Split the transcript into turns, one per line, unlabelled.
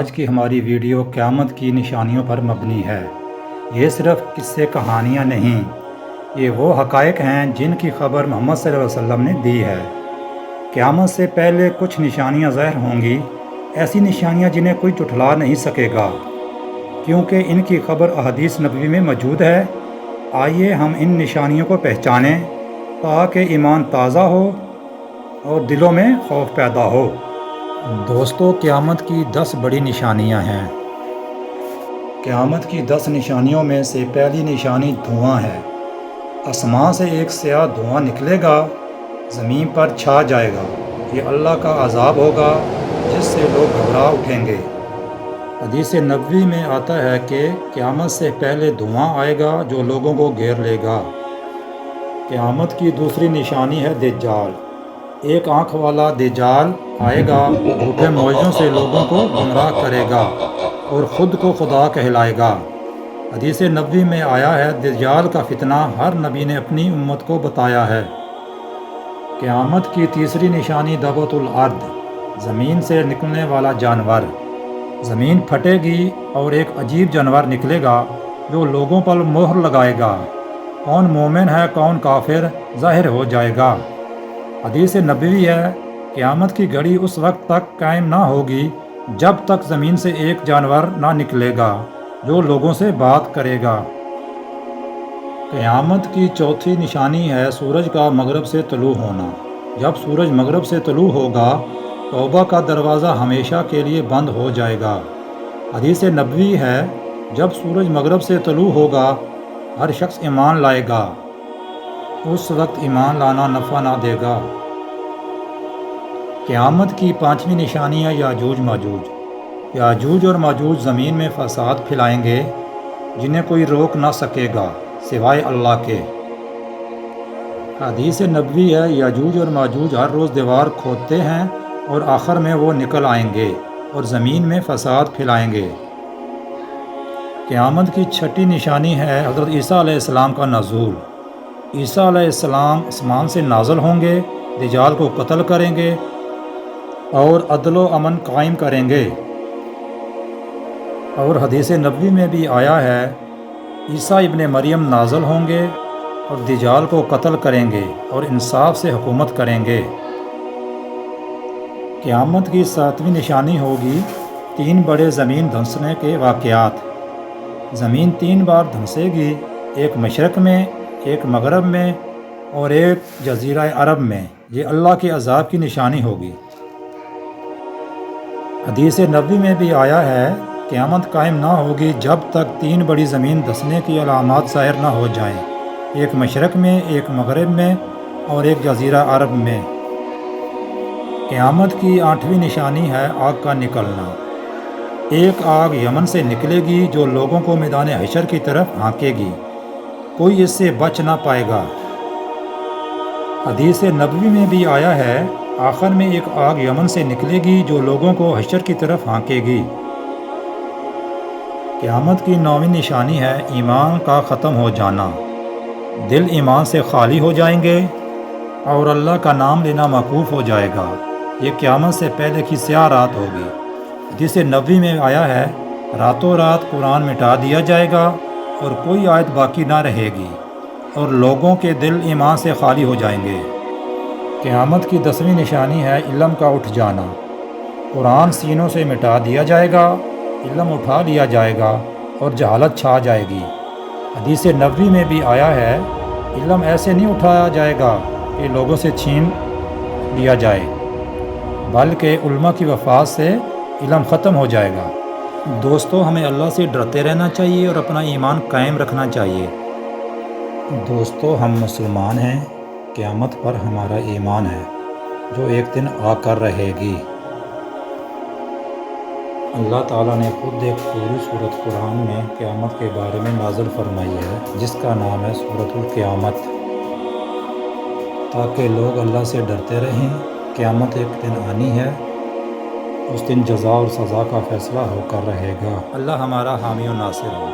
آج کی ہماری ویڈیو قیامت کی نشانیوں پر مبنی ہے۔ یہ صرف قصے کہانیاں نہیں، یہ وہ حقائق ہیں جن کی خبر محمد صلی اللہ علیہ وسلم نے دی ہے۔ قیامت سے پہلے کچھ نشانیاں ظاہر ہوں گی، ایسی نشانیاں جنہیں کوئی جھٹلا نہیں سکے گا، کیونکہ ان کی خبر احادیث نبوی میں موجود ہے۔ آئیے ہم ان نشانیوں کو پہچانیں تاکہ ایمان تازہ ہو اور دلوں میں خوف پیدا ہو۔ دوستو، قیامت کی 10 بڑی نشانیاں ہیں۔ قیامت کی 10 نشانیوں میں سے پہلی نشانی دھواں ہے۔ آسمان سے ایک سیاہ دھواں نکلے گا، زمین پر چھا جائے گا۔ یہ اللہ کا عذاب ہوگا جس سے لوگ گھبرا اٹھیں گے۔ حدیث نبوی میں آتا ہے کہ قیامت سے پہلے دھواں آئے گا جو لوگوں کو گھیر لے گا۔ قیامت کی دوسری نشانی ہے دجال۔ ایک آنکھ والا دجال آئے گا، جھوٹے معجزوں سے لوگوں کو گمراہ کرے گا اور خود کو خدا کہلائے گا۔ حدیث نبوی میں آیا ہے دجال کا فتنہ ہر نبی نے اپنی امت کو بتایا ہے۔ قیامت کی تیسری نشانی دعوت الارض، زمین سے نکلنے والا جانور۔ زمین پھٹے گی اور ایک عجیب جانور نکلے گا جو لوگوں پر مہر لگائے گا۔ کون مومن ہے کون کافر ظاہر ہو جائے گا۔ حدیث نبوی ہے قیامت کی گھڑی اس وقت تک قائم نہ ہوگی جب تک زمین سے ایک جانور نہ نکلے گا جو لوگوں سے بات کرے گا۔ قیامت کی چوتھی نشانی ہے سورج کا مغرب سے طلوع ہونا۔ جب سورج مغرب سے طلوع ہوگا، توبہ کا دروازہ ہمیشہ کے لیے بند ہو جائے گا۔ حدیث نبوی ہے جب سورج مغرب سے طلوع ہوگا، ہر شخص ایمان لائے گا۔ اس وقت ایمان لانا نفع نہ دے گا۔ قیامت کی پانچویں نشانی ہے یاجوج ماجوج۔ یاجوج اور ماجوج زمین میں فساد پھیلائیں گے جنہیں کوئی روک نہ سکے گا سوائے اللہ کے۔ حدیث نبوی ہے یاجوج اور ماجوج ہر روز دیوار کھودتے ہیں اور آخر میں وہ نکل آئیں گے اور زمین میں فساد پھیلائیں گے۔ قیامت کی چھٹی نشانی ہے حضرت عیسیٰ علیہ السلام کا نزول۔ عیسیٰ علیہ السلام آسمان سے نازل ہوں گے، دجال کو قتل کریں گے اور عدل و امن قائم کریں گے۔ اور حدیث نبوی میں بھی آیا ہے عیسیٰ ابن مریم نازل ہوں گے اور دجال کو قتل کریں گے اور انصاف سے حکومت کریں گے۔ قیامت کی ساتویں نشانی ہوگی 3 بڑے زمین دھنسنے کے واقعات۔ زمین 3 بار دھنسے گی، ایک مشرق میں، ایک مغرب میں اور ایک جزیرہ عرب میں۔ یہ اللہ کے عذاب کی نشانی ہوگی۔ حدیث نبوی میں بھی آیا ہے قیامت قائم نہ ہوگی جب تک 3 بڑی زمین دھنسنے کی علامات ظاہر نہ ہو جائیں، ایک مشرق میں، ایک مغرب میں اور ایک جزیرہ عرب میں۔ قیامت کی 8ویں نشانی ہے آگ کا نکلنا۔ ایک آگ یمن سے نکلے گی جو لوگوں کو میدان حشر کی طرف ہانکے گی، کوئی اس سے بچ نہ پائے گا۔ حدیث نبوی میں بھی آیا ہے آخر میں ایک آگ یمن سے نکلے گی جو لوگوں کو حشر کی طرف ہانکے گی۔ قیامت کی 9ویں نشانی ہے ایمان کا ختم ہو جانا۔ دل ایمان سے خالی ہو جائیں گے اور اللہ کا نام لینا موقوف ہو جائے گا۔ یہ قیامت سے پہلے کی سیاہ رات ہوگی۔ حدیث نبوی میں آیا ہے راتوں رات قرآن مٹا دیا جائے گا اور کوئی آیت باقی نہ رہے گی اور لوگوں کے دل ایمان سے خالی ہو جائیں گے۔ قیامت کی 10ویں نشانی ہے علم کا اٹھ جانا۔ قرآن سینوں سے مٹا دیا جائے گا، علم اٹھا لیا جائے گا اور جہالت چھا جائے گی۔ حدیث نبوی میں بھی آیا ہے علم ایسے نہیں اٹھایا جائے گا کہ لوگوں سے چھین لیا جائے، بلکہ علماء کی وفات سے علم ختم ہو جائے گا۔ دوستو، ہمیں اللہ سے ڈرتے رہنا چاہیے اور اپنا ایمان قائم رکھنا چاہیے۔ دوستو، ہم مسلمان ہیں، قیامت پر ہمارا ایمان ہے جو ایک دن آ کر رہے گی۔ اللہ تعالیٰ نے خود ایک پوری سورت قرآن میں قیامت کے بارے میں نازل فرمائی ہے جس کا نام ہے سورۃ القیامت، تاکہ لوگ اللہ سے ڈرتے رہیں۔ قیامت ایک دن آنی ہے، اس دن جزا اور سزا کا فیصلہ ہو کر رہے گا۔ اللہ ہمارا حامی و ناصر ہو۔